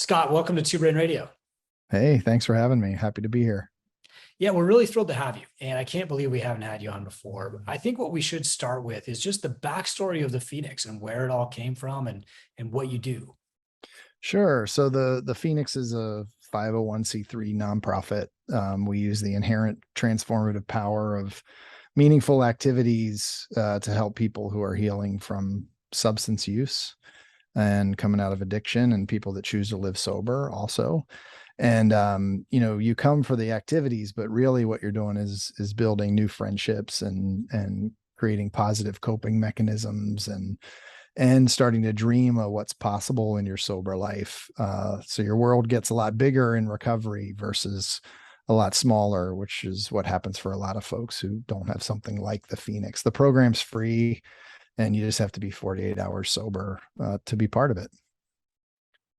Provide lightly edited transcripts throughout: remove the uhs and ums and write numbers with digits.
Scott, welcome to Two Brain Radio. Hey, thanks for having me. Happy to be here. Yeah, we're really thrilled to have you. And I can't believe we haven't had you on before. But I think what we should start with is just the backstory of the Phoenix and where it all came from and what you do. Sure. So the Phoenix is a 501c3 nonprofit. We use the inherent transformative power of meaningful activities to help people who are healing from substance use and coming out of addiction, and people that choose to live sober also. And you come for the activities, but really what you're doing is building new friendships and creating positive coping mechanisms and starting to dream of what's possible in your sober life. So your world gets a lot bigger in recovery versus a lot smaller, which is what happens for a lot of folks who don't have something like the Phoenix. The program's free, and you just have to be 48 hours sober to be part of it.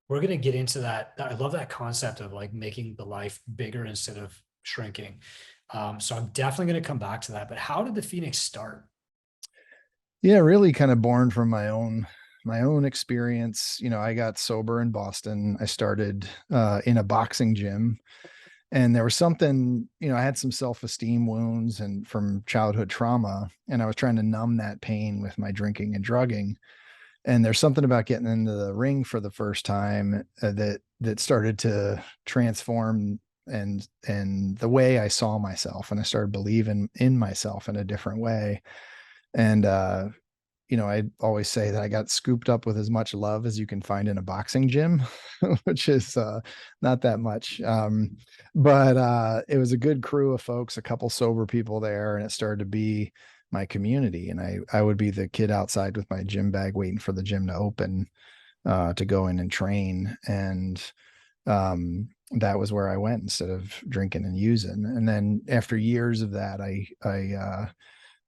We're going to get into that. I love that concept of like making the life bigger instead of shrinking. So I'm definitely going to come back to that. But how did the Phoenix start? Yeah, really kind of born from my own experience. I got sober in Boston. I started in a boxing gym, and there was something, I had some self-esteem wounds and from childhood trauma, and I was trying to numb that pain with my drinking and drugging. And there's something about getting into the ring for the first time that started to transform and the way I saw myself, and I started believing in myself in a different way. And I always say that I got scooped up with as much love as you can find in a boxing gym, which is not that much. But it was a good crew of folks, a couple sober people there, and it started to be my community. And I would be the kid outside with my gym bag waiting for the gym to open to go in and train. And that was where I went instead of drinking and using. And then after years of that, I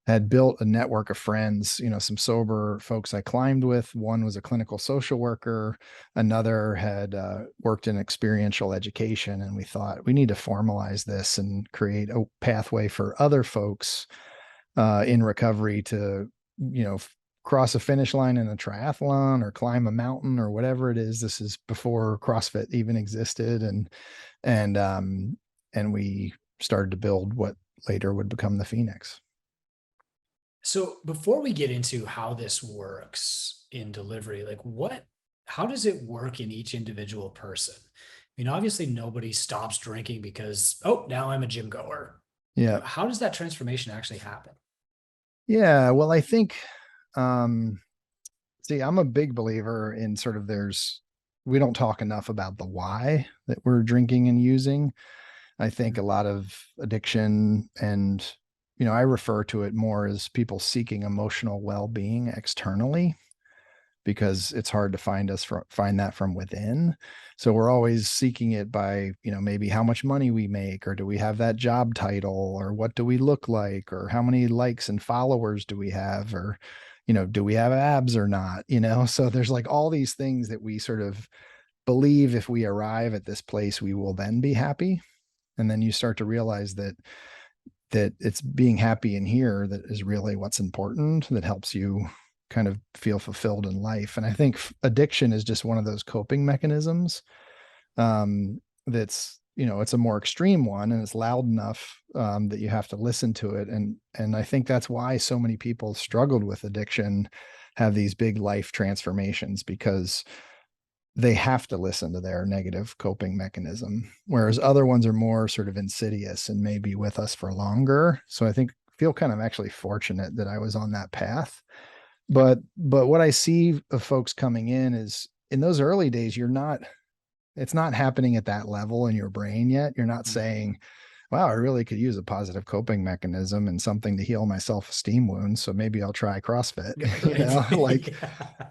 had built a network of friends, some sober folks I climbed with. One was a clinical social worker. Another had worked in experiential education. And we thought we need to formalize this and create a pathway for other folks in recovery to, cross a finish line in a triathlon or climb a mountain or whatever it is. This is before CrossFit even existed. And we started to build what later would become the Phoenix. So before we get into how this works in delivery, how does it work in each individual person? I mean, obviously nobody stops drinking because, oh, now I'm a gym goer. Yeah. How does that transformation actually happen? Yeah. Well, I think, um, see, I'm a big believer in sort of we don't talk enough about the why that we're drinking and using. I think a lot of addiction and, I refer to it more as people seeking emotional well-being externally, because it's hard to find that from within. So we're always seeking it by, maybe how much money we make, or do we have that job title, or what do we look like, or how many likes and followers do we have, or, do we have abs or not, So there's like all these things that we sort of believe if we arrive at this place, we will then be happy. And then you start to realize that it's being happy in here that is really what's important, that helps you kind of feel fulfilled in life. And I think addiction is just one of those coping mechanisms that's, it's a more extreme one, and it's loud enough that you have to listen to it. And I think that's why so many people struggled with addiction have these big life transformations, because they have to listen to their negative coping mechanism, whereas other ones are more sort of insidious and maybe with us for longer. So I feel kind of actually fortunate that I was on that path. But what I see of folks coming in is, in those early days, it's not happening at that level in your brain yet. You're not saying, wow, I really could use a positive coping mechanism and something to heal my self-esteem wounds, so maybe I'll try CrossFit. Like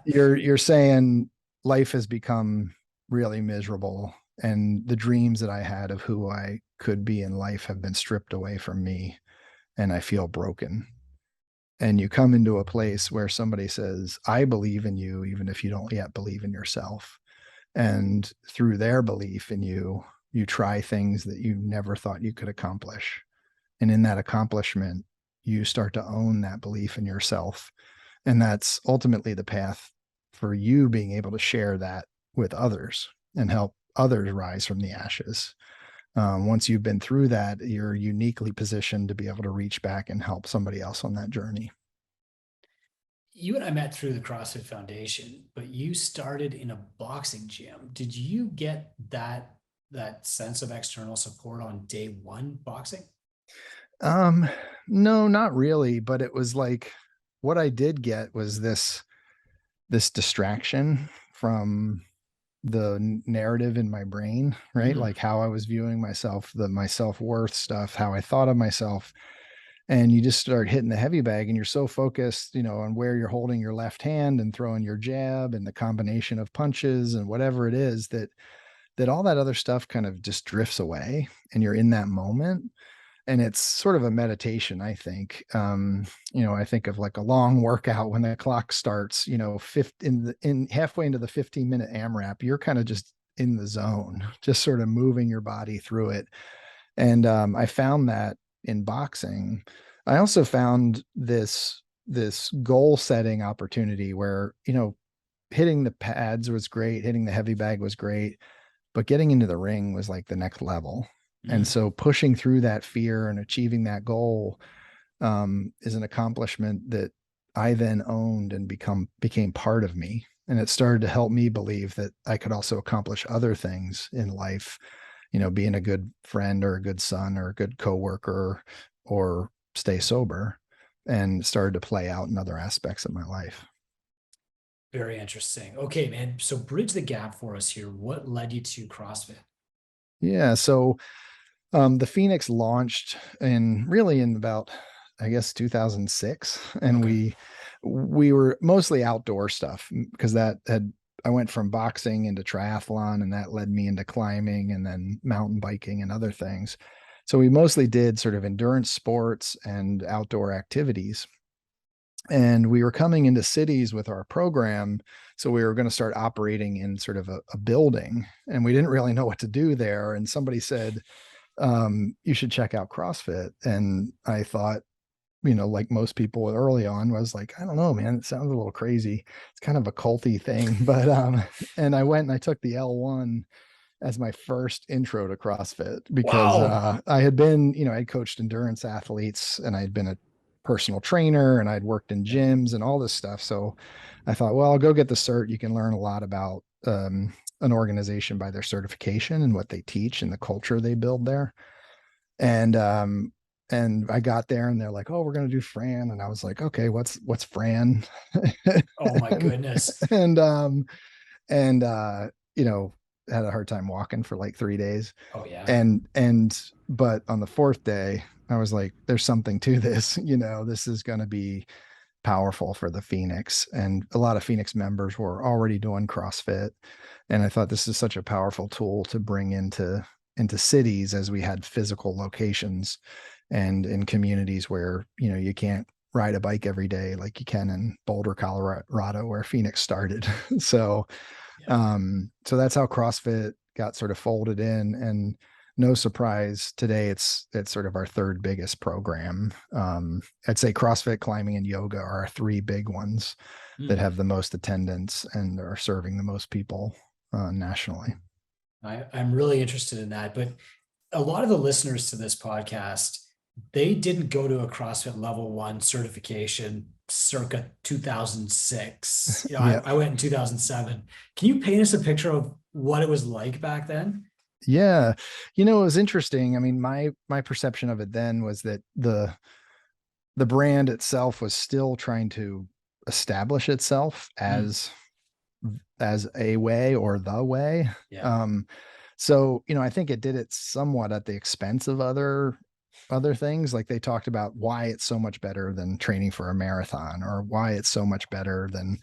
Yeah. you're saying life has become really miserable, and the dreams that I had of who I could be in life have been stripped away from me, and I feel broken. And you come into a place where somebody says, I believe in you, even if you don't yet believe in yourself. And through their belief in you, you try things that you never thought you could accomplish. And in that accomplishment, you start to own that belief in yourself. And that's ultimately the path for you being able to share that with others. and help others rise from the ashes. Once you've been through that, you're uniquely positioned to be able to reach back and help somebody else on that journey. You and I met through the CrossFit Foundation, but you started in a boxing gym. Did you get that sense of external support on day one boxing? Um, no, not really, but it was like what I did get was this distraction from the narrative in my brain, right? Mm, Like how I was viewing myself, my self-worth stuff, how I thought of myself. And you just start hitting the heavy bag and you're so focused, on where you're holding your left hand and throwing your jab and the combination of punches and whatever it is that all that other stuff kind of just drifts away and you're in that moment. And it's sort of a meditation, I think. I think of like a long workout when the clock starts, 50, in halfway into the 15-minute AMRAP, you're kind of just in the zone, just sort of moving your body through it. And I found that in boxing. I also found this goal setting opportunity where, hitting the pads was great, hitting the heavy bag was great, but getting into the ring was like the next level. And mm. so pushing through that fear and achieving that goal is an accomplishment that I then owned and became part of me. And it started to help me believe that I could also accomplish other things in life, being a good friend or a good son or a good coworker or stay sober, and started to play out in other aspects of my life. Very interesting. Okay, man. So bridge the gap for us here. What led you to CrossFit? Yeah. So the Phoenix launched in about, I guess, 2006, and Okay. we were mostly outdoor stuff because that had I went from boxing into triathlon, and that led me into climbing and then mountain biking and other things. So we mostly did sort of endurance sports and outdoor activities. And we were coming into cities with our program, so we were going to start operating in sort of a building, and we didn't really know what to do there. And somebody said, you should check out CrossFit. And I thought, like most people early on, was like, I don't know, man, it sounds a little crazy. It's kind of a culty thing. But and I went and I took the L1 as my first intro to CrossFit because Wow. I had been, I'd coached endurance athletes and I'd been a personal trainer and I'd worked in Yeah. gyms and all this stuff. So I thought, well, I'll go get the cert. You can learn a lot about an organization by their certification and what they teach and the culture they build there. And I got there and they're like, oh, we're gonna do Fran. And I was like, okay, what's Fran? Oh my and goodness. and and you know, had a hard time walking for like 3 days. Oh yeah. But on the fourth day, I was like, there's something to this, this is gonna be powerful for the Phoenix. And a lot of Phoenix members were already doing CrossFit. And I thought this is such a powerful tool to bring into cities as we had physical locations and in communities where, you can't ride a bike every day like you can in Boulder, Colorado, where Phoenix started. so Yeah. so that's how CrossFit got sort of folded in. And no surprise, today it's sort of our third biggest program. I'd say CrossFit, climbing, and yoga are our three big ones that Hmm. have the most attendance and are serving the most people nationally. I'm really interested in that. But a lot of the listeners to this podcast, they didn't go to a CrossFit level one certification circa 2006. Yeah. I went in 2007. Can you paint us a picture of what it was like back then? Yeah. It was interesting. I mean, my perception of it then was that the brand itself was still trying to establish itself Mm, as a way or the way. yeah. Um, so, I think it did it somewhat at the expense of other things. Like they talked about why it's so much better than training for a marathon, or why it's so much better than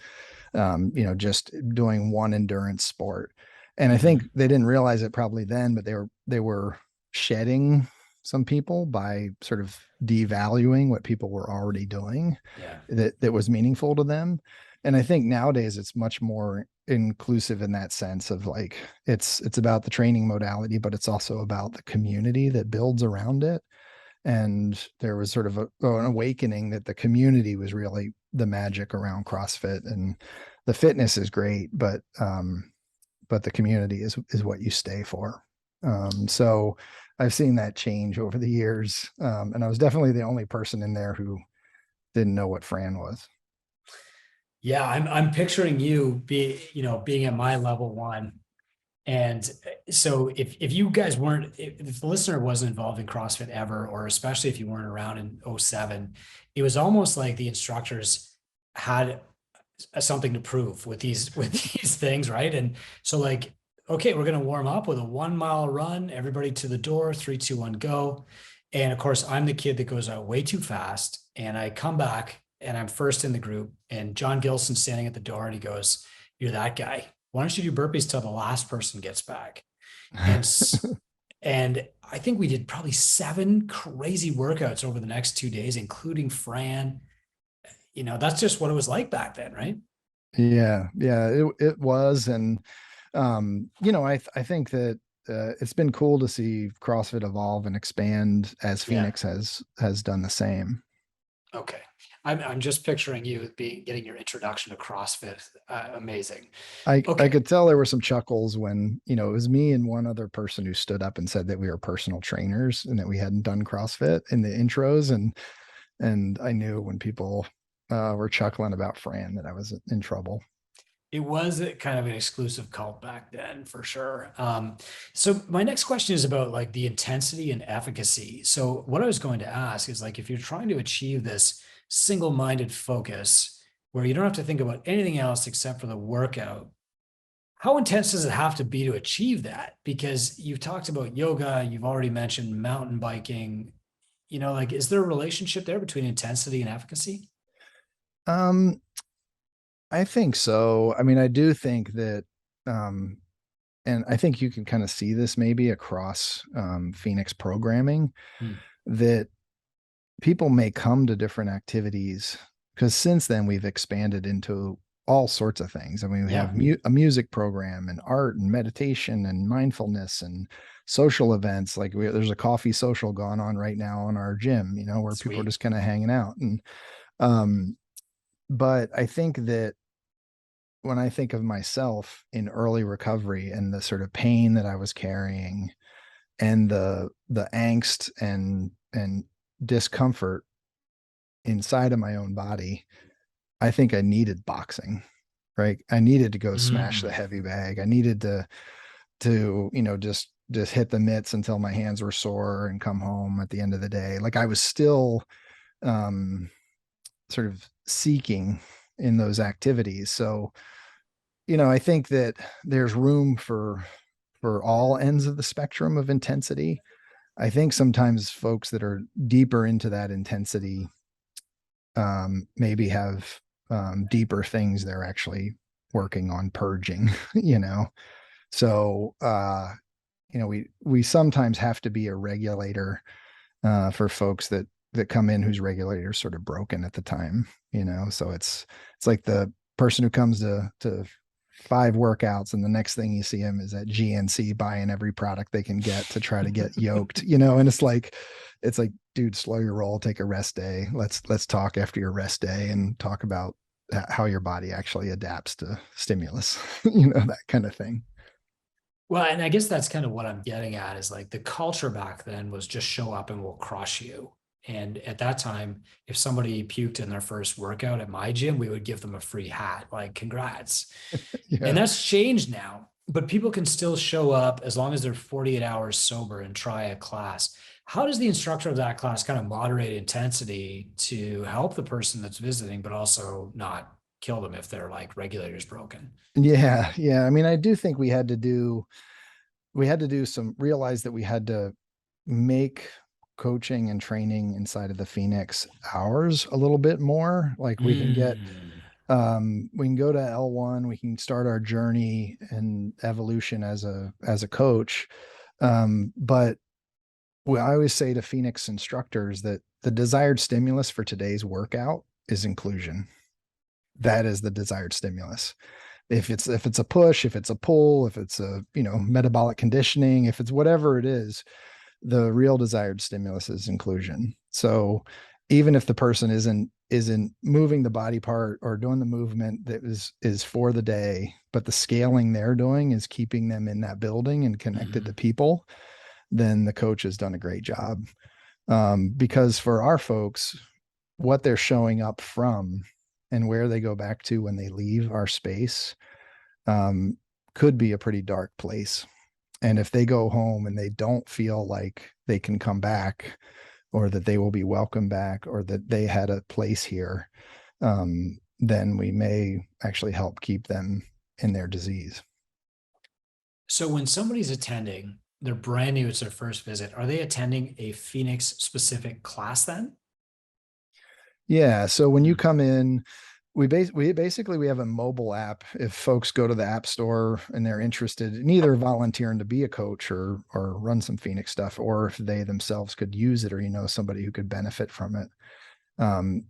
just doing one endurance sport. And I think Hmm. they didn't realize it probably then, but they were shedding some people by sort of devaluing what people were already doing Yeah. that was meaningful to them. And I think nowadays it's much more inclusive in that sense of like it's about the training modality, but it's also about the community that builds around it. And there was sort of an awakening that the community was really the magic around CrossFit. And the fitness is great, but but the community is what you stay for. So I've seen that change over the years. And I was definitely the only person in there who didn't know what Fran was. Yeah, I'm picturing you being at my level one. And so if you guys weren't, if the listener wasn't involved in CrossFit ever, or especially if you weren't around in '07, it was almost like the instructors had something to prove with these with these things, right? And so like, okay, we're gonna warm up with a 1 mile run, everybody to the door, 3, 2, 1, go. And of course, I'm the kid that goes out way too fast, and I come back and I'm first in the group, and John Gilson's standing at the door and he goes, "You're that guy. Why don't you do burpees till the last person gets back?" And and I think we did probably 7 crazy workouts over the next 2 days, including Fran. That's just what it was like back then, right? Yeah, it was. And, I think that it's been cool to see CrossFit evolve and expand as Yeah. Phoenix has done the same. Okay. I'm just picturing you getting your introduction to CrossFit. Amazing. I Okay. could tell there were some chuckles when, it was me and one other person who stood up and said that we were personal trainers and that we hadn't done CrossFit in the intros. And I knew when people were chuckling about Fran that I was in trouble. It was a kind of an exclusive cult back then, for sure. So my next question is about like the intensity and efficacy. So what I was going to ask is like, if you're trying to achieve this single-minded focus where you don't have to think about anything else except for the workout, how intense does it have to be to achieve that? Because you've talked about yoga, you've already mentioned mountain biking. Like, is there a relationship there between intensity and efficacy? Um, I think so. I mean, I do think that, um, and I think you can kind of see this maybe across Phoenix programming, Hmm. that people may come to different activities because since then we've expanded into all sorts of things. I mean, we Yeah, have a music program and art and meditation and mindfulness and social events. Like there's a coffee social going on right now in our gym, where people are sweet. just kind of hanging out. And um, but I think that when I think of myself in early recovery and the sort of pain that I was carrying and the angst and discomfort inside of my own body, I think I needed boxing, right? I needed to go smash the Mm, heavy bag. I needed to, just hit the mitts until my hands were sore and come home at the end of the day. Like I was still um sort of seeking in those activities. So, I think that there's room for all ends of the spectrum of intensity. I think sometimes folks that are deeper into that intensity maybe have deeper things they're actually working on purging, you know. So we sometimes have to be a regulator for folks that come in whose regulator is sort of broken at the time, So it's like the person who comes to 5 workouts and the next thing you see him is at GNC buying every product they can get to try to get yoked, and it's like, dude, slow your roll, take a rest day. Let's talk after your rest day and talk about how your body actually adapts to stimulus, that kind of thing. Well, and I guess that's kind of what I'm getting at is like the culture back then was just show up and we'll crush you. And at that time, if somebody puked in their first workout at my gym, we would give them a free hat, like congrats. And Yeah. that's changed now, but people can still show up as long as they're 48 hours sober and try a class. How does the instructor of that class kind of moderate intensity to help the person that's visiting, but also not kill them if their like regulator's broken? Yeah. I mean, I do think we had to do some realize that we had to make coaching and training inside of the Phoenix hours a little bit more. Like Mm. we can go to L1, we can start our journey and evolution as a coach. But I always say to Phoenix instructors that the desired stimulus for today's workout is inclusion. That is the desired stimulus. If it's a push, if it's a pull, if it's a metabolic conditioning, if it's whatever it is, the real desired stimulus is inclusion. So even if the person isn't moving the body part or doing the movement that is for the day, but the scaling they're doing is keeping them in that building and connected to Mhm. people, then the coach has done a great job. Because for our folks, what they're showing up from and where they go back to when they leave our space um, could be a pretty dark place. And if they go home and they don't feel like they can come back, or that they will be welcome back, or that they had a place here, then we may actually help keep them in their disease. So when somebody's attending, they're brand new, it's their first visit. Are they attending a Phoenix specific class then? Yeah. So when you Mm. come in, we basically we have a mobile app. If folks go to the app store and they're interested in either volunteering to be a coach or run some Phoenix stuff, or if they themselves could use it, or somebody who could benefit from it,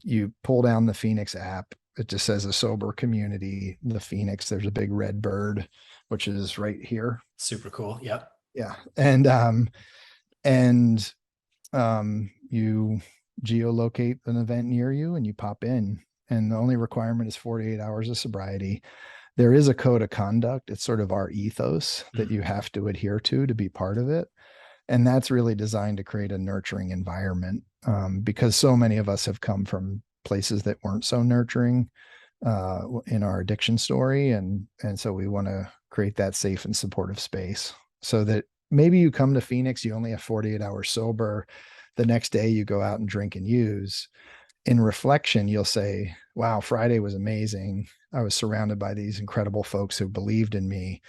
you pull down the Phoenix app. It just says a sober community, the Phoenix. There's a big red bird, which is right here. Super cool. Yep. Yeah, and you geolocate an event near you and you pop in. And the only requirement is 48 hours of sobriety. There is a code of conduct. It's sort of our ethos that you Mhm. have to adhere to be part of it. And that's really designed to create a nurturing environment, because so many of us have come from places that weren't so nurturing in our addiction story, and so we want to create that safe and supportive space so that maybe you come to Phoenix, you only have 48 hours sober. The next day you go out and drink and use. In reflection, you'll say, wow, Friday was amazing. I was surrounded by these incredible folks who believed in me.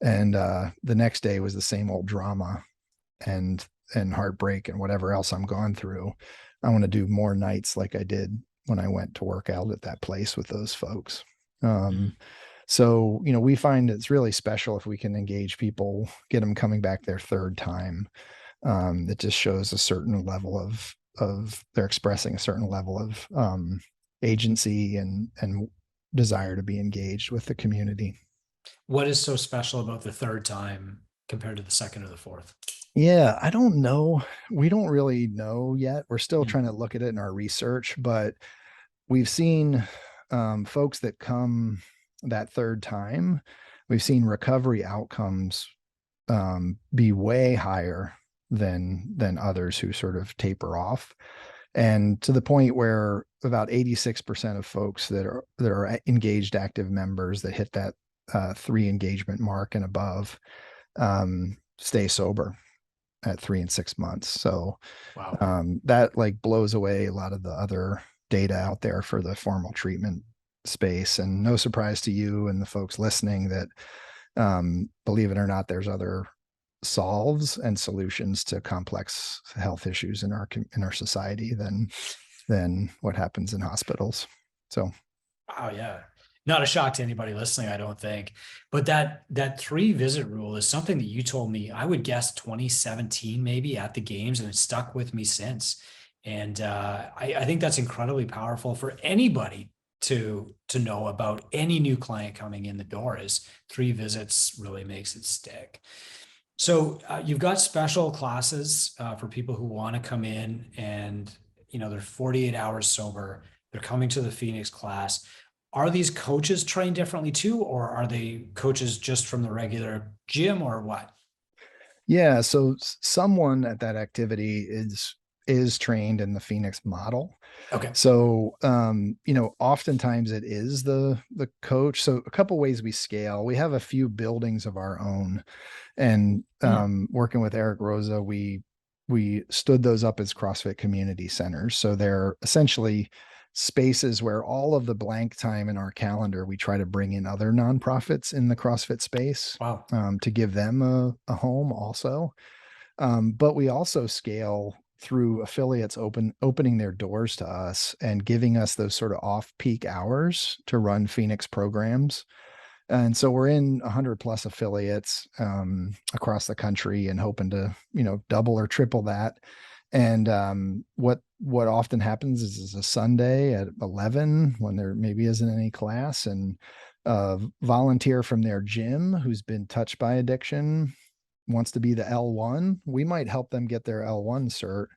And the next day was the same old drama and heartbreak and whatever else I'm going through. I want to do more nights like I did when I went to work out at that place with those folks. Um, Mhm. so, we find it's really special if we can engage people, get them coming back their third time. That just shows a certain level of they're expressing a certain level of agency and desire to be engaged with the community. What is so special about the third time compared to the second or the fourth? Yeah, I don't know. We don't really know yet. We're still Mm. trying to look at it in our research, but we've seen folks that come that third time, we've seen recovery outcomes be way higher than others who sort of taper off, and to the point where about 86% of folks that are engaged active members that hit that 3 engagement mark and above stay sober at 3 and 6 months. So Wow. that like blows away a lot of the other data out there for the formal treatment space. And no surprise to you and the folks listening that, believe it or not, there's other solves and solutions to complex health issues in our society than what happens in hospitals. So Wow, yeah. Not a shock to anybody listening, I don't think. But that three visit rule is something that you told me, I would guess 2017 maybe at the games, and it's stuck with me since. And I think that's incredibly powerful for anybody to know about any new client coming in the door is three visits really makes it stick. So you've got special classes for people who want to come in and they're 48 hours sober. They're coming to the Phoenix class. Are these coaches trained differently too, or are they coaches just from the regular gym or what? yeah, so someone at that activity is trained in the Phoenix model. Okay. So, oftentimes it is the coach. So a couple ways we scale. We have a few buildings of our own, and Hmm. working with Eric Rosa, we stood those up as CrossFit community centers. So they're essentially spaces where all of the blank time in our calendar, we try to bring in other nonprofits in the CrossFit space, Wow. to give them a home also. But we also scale through affiliates opening their doors to us and giving us those sort of off peak hours to run Phoenix programs. And so we're in 100 plus affiliates across the country and hoping to, double or triple that. And what often happens is a Sunday at 11 when there maybe isn't any class, and a volunteer from their gym who's been touched by addiction wants to be the L1. We might help them get their L1 cert,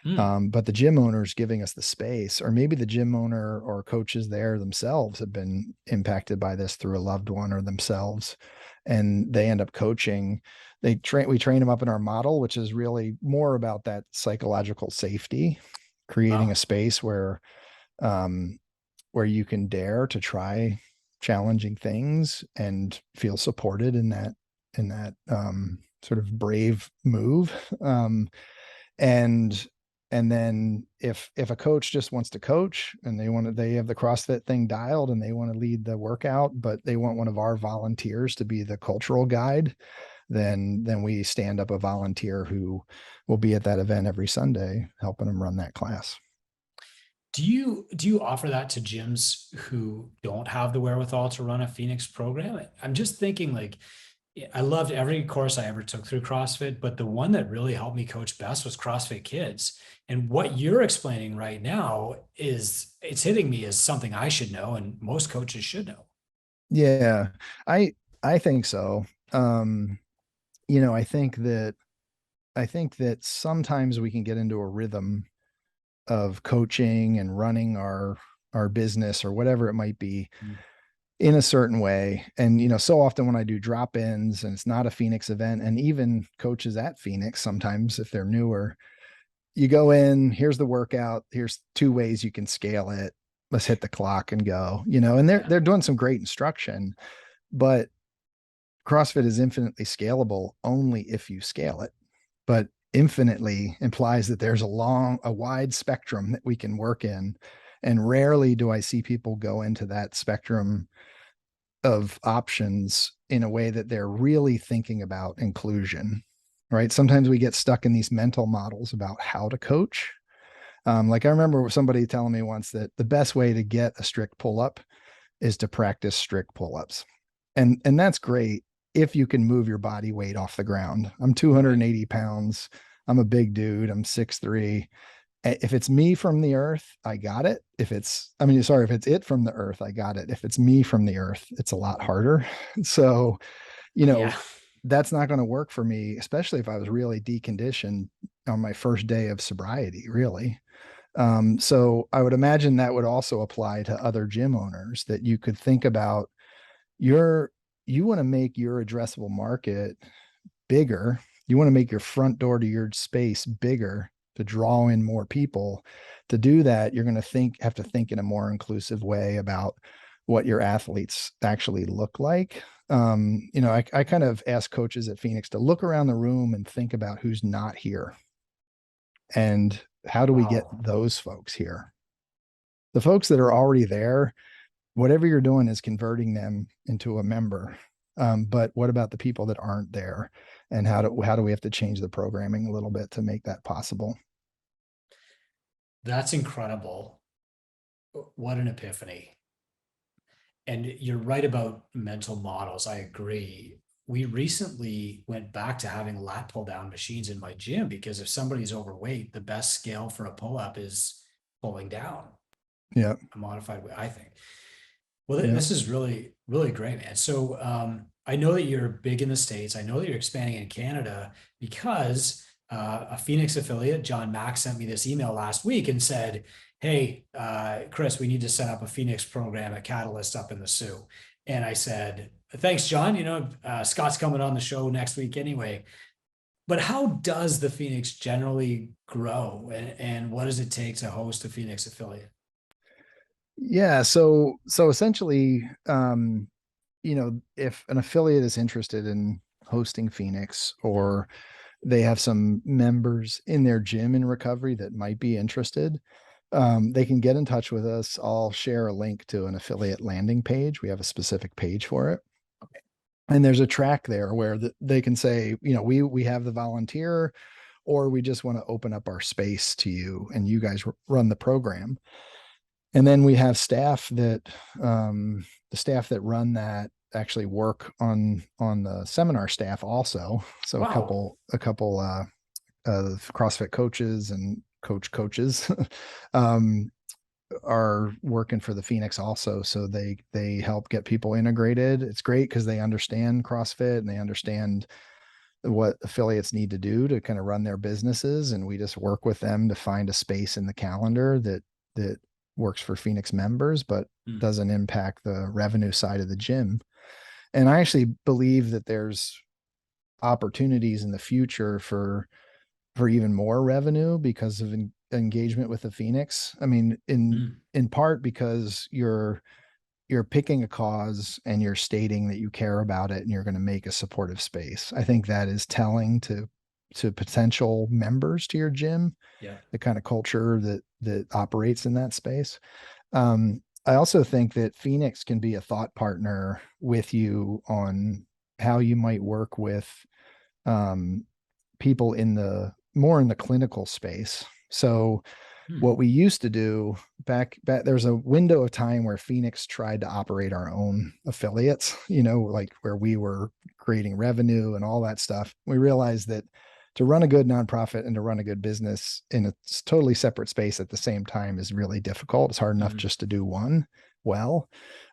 Hmm. But the gym owners giving us the space, or maybe the gym owner or coaches there themselves have been impacted by this through a loved one or themselves, and they end up coaching. We train them up in our model, which is really more about that psychological safety, creating a Wow. space um, where you can dare to try challenging things and feel supported in that sort of brave move. And and then if a coach just wants to coach and they have the CrossFit thing dialed and they want to lead the workout, but they want one of our volunteers to be the cultural guide, then we stand up a volunteer who will be at that event every Sunday helping them run that class. Do you offer that to gyms who don't have the wherewithal to run a Phoenix program? I'm just thinking like I loved every course I ever took through CrossFit, but the one that really helped me coach best was CrossFit Kids. And what you're explaining right now is it's hitting me as something I should know and most coaches should know. Yeah, I I think so. Um, I think that sometimes we can get into a rhythm of coaching and running our business or whatever it might be Mm. in a certain way. And so often when I do drop-ins and it's not a Phoenix event, and even coaches at Phoenix sometimes if they're newer, you go in, here's the workout, here's two ways you can scale it. Let's hit the clock and go. And they're Yeah. they're doing some great instruction, but CrossFit is infinitely scalable only if you scale it. But infinitely implies that there's a wide spectrum that we can work in. And rarely do I see people go into that spectrum of options in a way that they're really thinking about inclusion, right? Sometimes we get stuck in these mental models about how to coach. Like I remember somebody telling me once that the best way to get a strict pull up is to practice strict pull ups. And that's great if you can move your body weight off the ground. I'm Right. 280 pounds. I'm a big dude. I'm 6'3". If it's me from the earth, I got it. If it's it from the earth, I got it. If it's me from the earth, it's a lot harder. So, you Yeah. know, that's not going to work for me, especially if I was really deconditioned on my first day of sobriety, really. So I would imagine that would also apply to other gym owners, that you could think about your you want to make your addressable market bigger. You want to make your front door to your space bigger to draw in more people. To do that, you're going to have to think in a more inclusive way about what your athletes actually look like. I kind of ask coaches at Phoenix to look around the room and think about who's not here and how do we get Wow. those folks here. The folks that are already there, whatever you're doing is converting them into a member. But what about the people that aren't there? And how do we have to change the programming a little bit to make that possible? That's incredible. What an epiphany. And you're right about mental models. I agree. We recently went back to having lat pull down machines in my gym because if somebody's overweight, the best scale for a pull up is pulling down Yeah, a modified way, I think. Well, yeah, this is really, really great, man. So I know that you're big in the States. I know that you're expanding in Canada because a Phoenix affiliate, John Mack, sent me this email last week and said, hey, Chris, we need to set up a Phoenix program at Catalyst up in the Sioux. And I said, thanks, John. Scott's coming on the show next week anyway. But how does the Phoenix generally grow and what does it take to host a Phoenix affiliate? yeah. So essentially, if an affiliate is interested in hosting Phoenix, or they have some members in their gym in recovery that might be interested, they can get in touch with us. I'll share a link to an affiliate landing page. We have a specific page for it. And there's a track there where they can say, we have the volunteer, or we just want to open up our space to you and you guys run the program. And then we have the staff that run that actually work on the seminar staff also. So a Wow. couple a couple of CrossFit coaches and coaches um, are working for the Phoenix also. So they help get people integrated. It's great because they understand CrossFit and they understand what affiliates need to do to kind of run their businesses, and we just work with them to find a space in the calendar that works for Phoenix members but Mm, doesn't impact the revenue side of the gym. And I actually believe that there's opportunities in the future for even more revenue because of engagement with the Phoenix. I mean, mm, in part because you're picking a cause and you're stating that you care about it and you're going to make a supportive space. I think that is telling to potential members to your gym, yeah. the kind of culture that operates in that space. I also think that Phoenix can be a thought partner with you on how you might work with um, people in the more in the clinical space. So Mm, what we used to do back there's a window of time where Phoenix tried to operate our own affiliates, like where we were creating revenue and all that stuff. We realized that to run a good nonprofit and to run a good business in a totally separate space at the same time is really difficult. It's hard enough mm, just to do one well.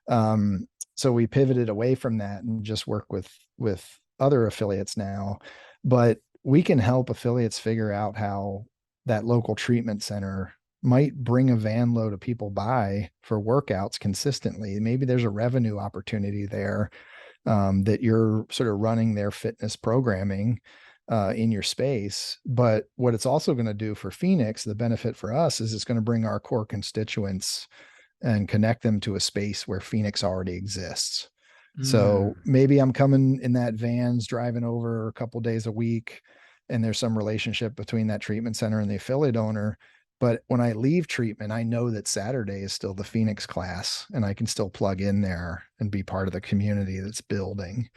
Um, so we pivoted away from that and just work with other affiliates now. But we can help affiliates figure out how that local treatment center might bring a van load of people by for workouts consistently. Maybe there's a revenue opportunity there, that you're sort of running their fitness programming in your space. But what it's also going to do for Phoenix, the benefit for us is it's going to bring our core constituents and connect them to a space where Phoenix already exists. So mm. maybe I'm coming in that van's driving over a couple days a week, and there's some relationship between that treatment center and the affiliate owner. But when I leave treatment, I know that Saturday is still the Phoenix class, and I can still plug in there and be part of the community that's building.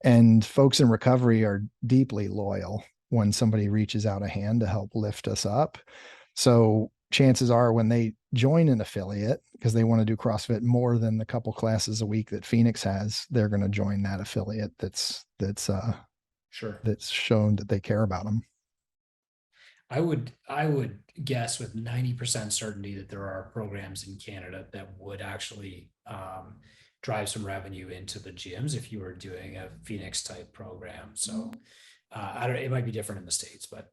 And folks in recovery are deeply loyal when somebody reaches out a hand to help lift us up. So chances are when they join an affiliate because they want to do CrossFit more than the couple classes a week that Phoenix has, they're going to join that affiliate Sure. that's shown that they care about them. I would guess with 90% certainty that there are programs in Canada that would actually drive some revenue into the gyms if you were doing a Phoenix type program. So I don't, it might be different in the States, but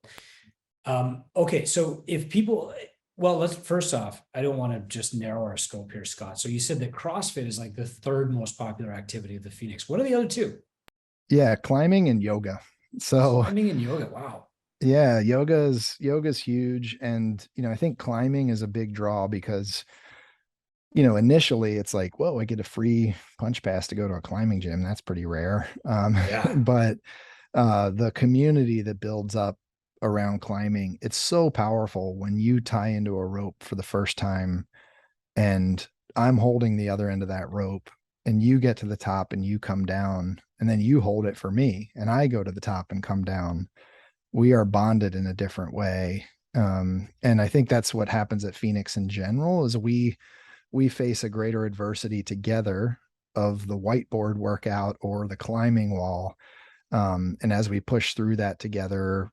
okay. So if people, well, let's first off, I don't want to just narrow our scope here, Scott. So you said that CrossFit is like the third most popular activity of the Phoenix. What are the other two? Yeah, climbing and yoga. So Climbing and yoga. Wow. yeah, yoga's huge. And I think climbing is a big draw because initially it's like, whoa, I get a free punch pass to go to a climbing gym. That's pretty rare. Yeah. But the community that builds up around climbing, it's so powerful when you tie into a rope for the first time and I'm holding the other end of that rope and you get to the top and you come down and then you hold it for me and I go to the top and come down. We are bonded in a different way. And I think that's what happens at Phoenix in general is we face a greater adversity together of the whiteboard workout or the climbing wall. And as we push through that together,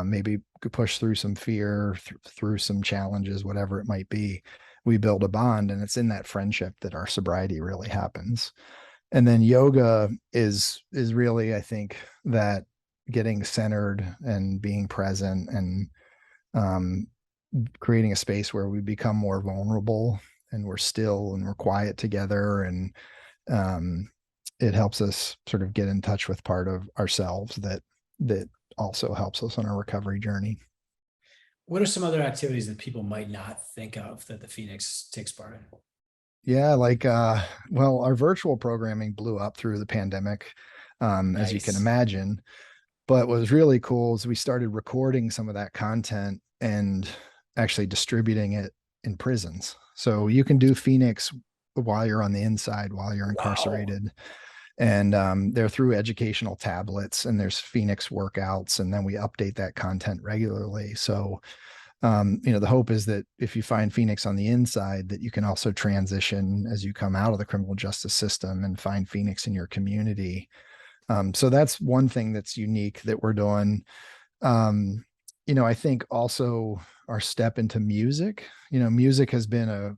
maybe push through some fear, through some challenges, whatever it might be, we build a bond. And it's in that friendship that our sobriety really happens. And then yoga is really, I think, that getting centered and being present and um, creating a space where we become more vulnerable and we're still and we're quiet together and um, it helps us sort of get in touch with part of ourselves that also helps us on our recovery journey. What are some other activities that people might not think of that the Phoenix takes part in? Yeah, like well, our virtual programming blew up through the pandemic, as you can Nice. imagine. But what was really cool is we started recording some of that content and actually distributing it in prisons. So you can do Phoenix while you're on the inside, while you're Wow. incarcerated. And they're through educational tablets and there's Phoenix workouts. And then we update that content regularly. So, the hope is that if you find Phoenix on the inside, that you can also transition as you come out of the criminal justice system and find Phoenix in your community. So that's one thing that's unique that we're doing. Um, I think also our step into music, music has been a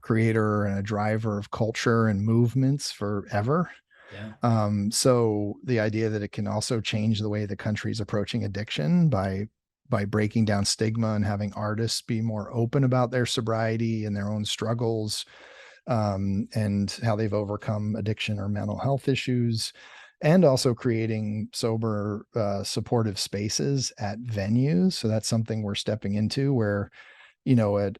creator and a driver of culture and movements forever. Yeah. So the idea that it can also change the way the country's approaching addiction by breaking down stigma and having artists be more open about their sobriety and their own struggles, and how they've overcome addiction or mental health issues, and also creating sober, supportive spaces at venues. So that's something we're stepping into where, at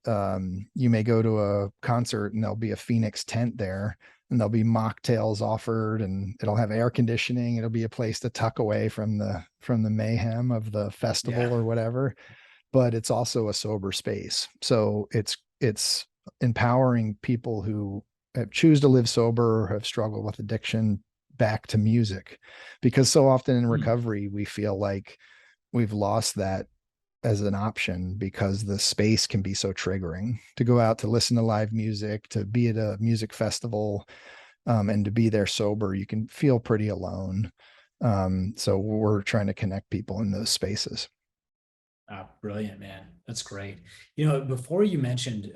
you may go to a concert and there'll be a Phoenix tent there, and there'll be mocktails offered, and it'll have air conditioning. It'll be a place to tuck away from the mayhem of the festival Yeah. or whatever, but it's also a sober space. So it's empowering people who choose to live sober or have struggled with addiction back to music, because so often in Hmm. recovery we feel like we've lost that as an option because the space can be so triggering to go out to listen to live music, to be at a music festival, and to be there sober. You can feel pretty alone. So we're trying to connect people in those spaces. Brilliant, man. That's great. You know, before you mentioned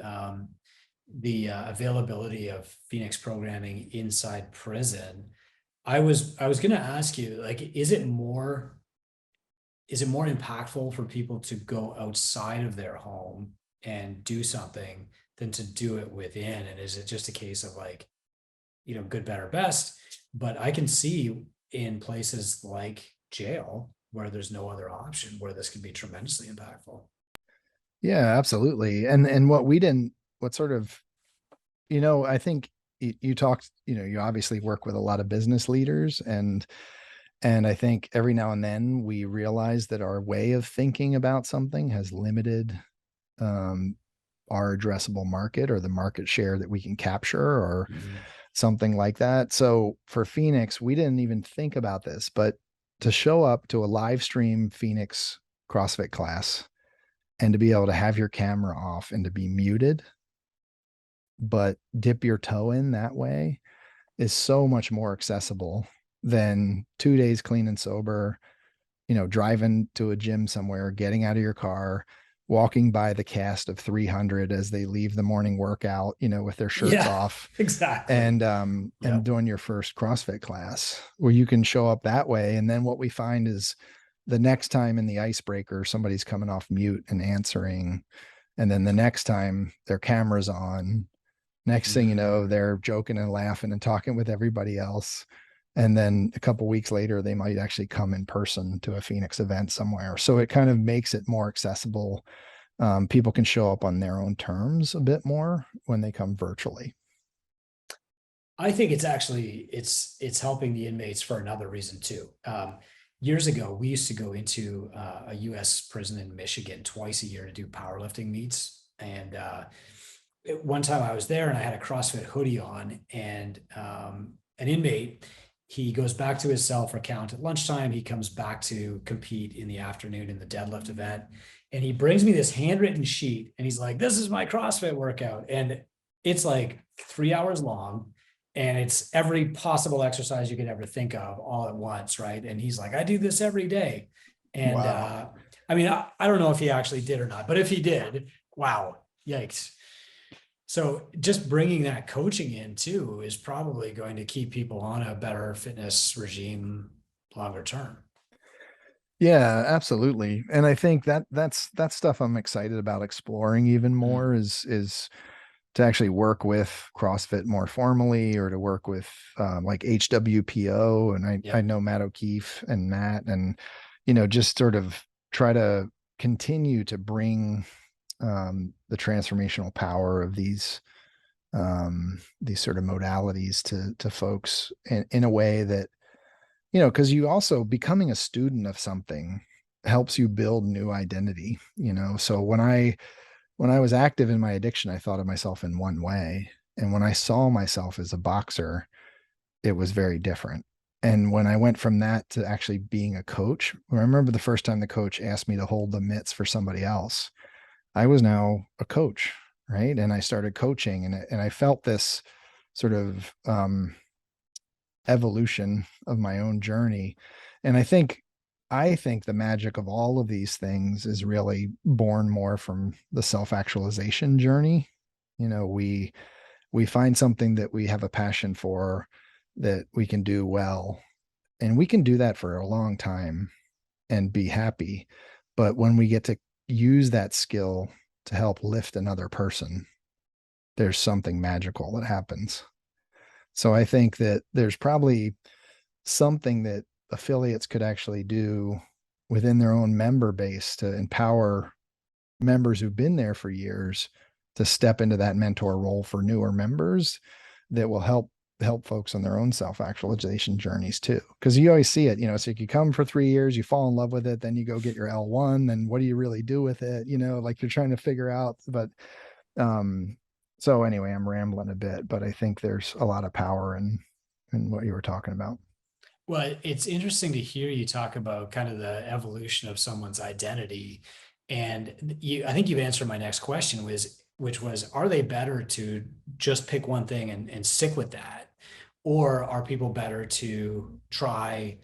the availability of Phoenix programming inside prison, I was going to ask you, like, is it more impactful for people to go outside of their home and do something than to do it within? And is it just a case of like, good, better, best? But I can see in places like jail where there's no other option where this can be tremendously impactful. Yeah, absolutely. And what sort of, I think you talked, you obviously work with a lot of business leaders, and I think every now and then we realize that our way of thinking about something has limited, um, our addressable market or the market share that we can capture or Mhm. something like that. So for Phoenix, we didn't even think about this, but to show up to a live stream Phoenix CrossFit class and to be able to have your camera off and to be muted, but dip your toe in that way is so much more accessible than 2 days clean and sober, driving to a gym somewhere, getting out of your car, walking by the cast of 300 as they leave the morning workout, with their shirts Yeah, off, exactly. and Yep. doing your first CrossFit class where you can show up that way. And then what we find is the next time in the icebreaker, somebody's coming off mute and answering. And then the next time their camera's on, next thing you know, Mm. they're joking and laughing and talking with everybody else. And then a couple weeks later, they might actually come in person to a Phoenix event somewhere. So it kind of makes it more accessible. People can show up on their own terms a bit more when they come virtually. I think it's actually it's helping the inmates for another reason too. Years ago, we used to go into a U.S. prison in Michigan twice a year to do powerlifting meets, and one time I was there and I had a CrossFit hoodie on, and an inmate, he goes back to his cell for count at lunchtime. He comes back to compete in the afternoon in the deadlift event, and he brings me this handwritten sheet, and he's like, "This is my CrossFit workout," and it's like 3 hours long and it's every possible exercise you could ever think of all at once, right? And he's like, I do this every day. And Wow. I mean, I don't know if he actually did or not, but if he did, wow, yikes. So just bringing that coaching in too is probably going to keep people on a better fitness regime longer term. Yeah, absolutely. And I think that's stuff I'm excited about exploring even Mm. more is to actually work with CrossFit more formally, or to work with, like HWPO. And I Yep. know Matt O'Keefe and Matt, and just sort of try to continue to bring, the transformational power of these sort of modalities to folks in a way that, because you also becoming a student of something helps you build new identity. So when I was active in my addiction, I thought of myself in one way. And when I saw myself as a boxer, it was very different. And when I went from that to actually being a coach, I remember the first time the coach asked me to hold the mitts for somebody else, I was now a coach, right? And I started coaching, and I felt this sort of, evolution of my own journey. And I think the magic of all of these things is really born more from the self-actualization journey. We find something that we have a passion for, that we can do well. And we can do that for a long time and be happy. But when we get to use that skill to help lift another person, there's something magical that happens. So I think that there's probably something that affiliates could actually do within their own member base to empower members who've been there for years to step into that mentor role for newer members that will help folks on their own self-actualization journeys too. Because you always see it, so you come for 3 years, you fall in love with it, then you go get your L1, then what do you really do with it? Like you're trying to figure out. But so anyway, I'm rambling a bit, but I think there's a lot of power in what you were talking about. Well, it's interesting to hear you talk about kind of the evolution of someone's identity. And I think you've answered my next question which was, are they better to just pick one thing and stick with that? Or are people better to try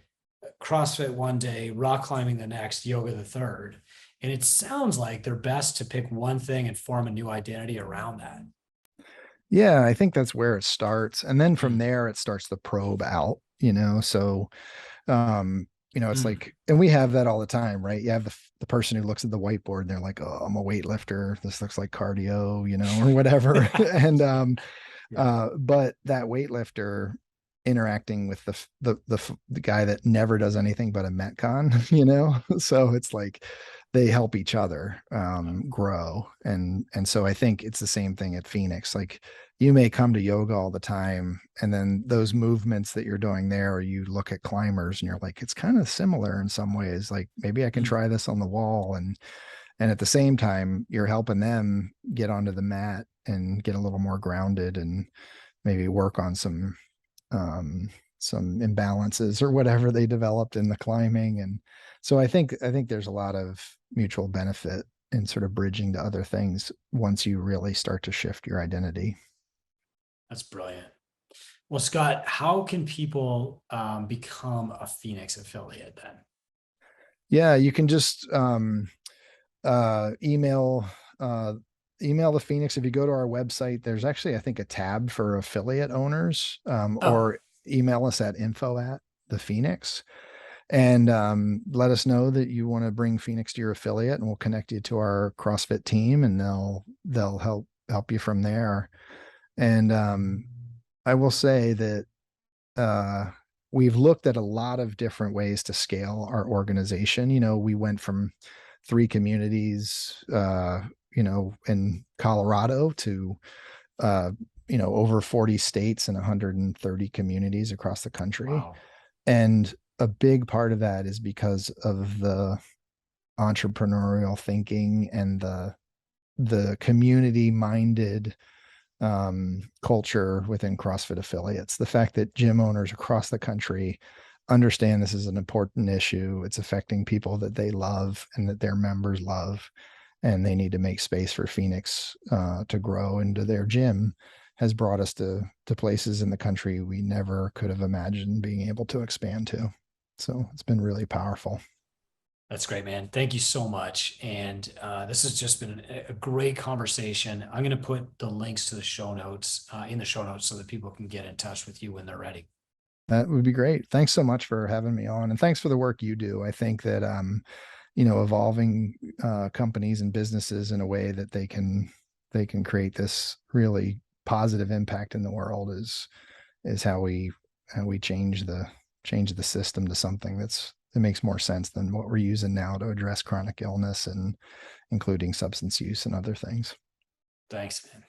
CrossFit one day, rock climbing the next, yoga the third? And it sounds like they're best to pick one thing and form a new identity around that. Yeah, I think that's where it starts. And then from Mm, there, it starts to probe out. So, it's mm. like, and we have that all the time, right? You have the person who looks at the whiteboard and they're like, oh, I'm a weightlifter. This looks like cardio, or whatever. And, Yeah. but that weightlifter interacting with the guy that never does anything but a metcon, so it's like they help each other grow. And so I think it's the same thing at Phoenix. Like you may come to yoga all the time, and then those movements that you're doing there, or you look at climbers and you're like, it's kind of similar in some ways. Like maybe I can Mm, try this on the wall. And at the same time, you're helping them get onto the mat and get a little more grounded and maybe work on um, some imbalances or whatever they developed in the climbing. And so I think there's a lot of mutual benefit in sort of bridging to other things once you really start to shift your identity. that's brilliant. Well, Scott, how can people become a Phoenix affiliate then? Yeah, you can just uh, email the Phoenix. If you go to our website, there's actually, I think, a tab for affiliate owners, Oh, or email us at info at the Phoenix, and let us know that you want to bring Phoenix to your affiliate, and we'll connect you to our CrossFit team, and they'll help you from there. And I will say that uh, we've looked at a lot of different ways to scale our organization. We went from 3 communities, in Colorado to, uh, over 40 states and 130 communities across the country. wow. And a big part of that is because of the entrepreneurial thinking and the community minded culture within CrossFit affiliates. The fact that gym owners across the country understand this is an important issue, it's affecting people that they love and that their members love, and they need to make space for Phoenix to grow into their gym, has brought us to places in the country we never could have imagined being able to expand to. So it's been really powerful. That's great, man. Thank you so much. And this has just been a great conversation. I'm going to put the links to the show notes in the show notes so that people can get in touch with you when they're ready. That would be great. Thanks so much for having me on, and thanks for the work you do. I think that evolving companies and businesses in a way that they can create this really positive impact in the world is how we change the system to something that makes more sense than what we're using now to address chronic illness and including substance use and other things. Thanks, man.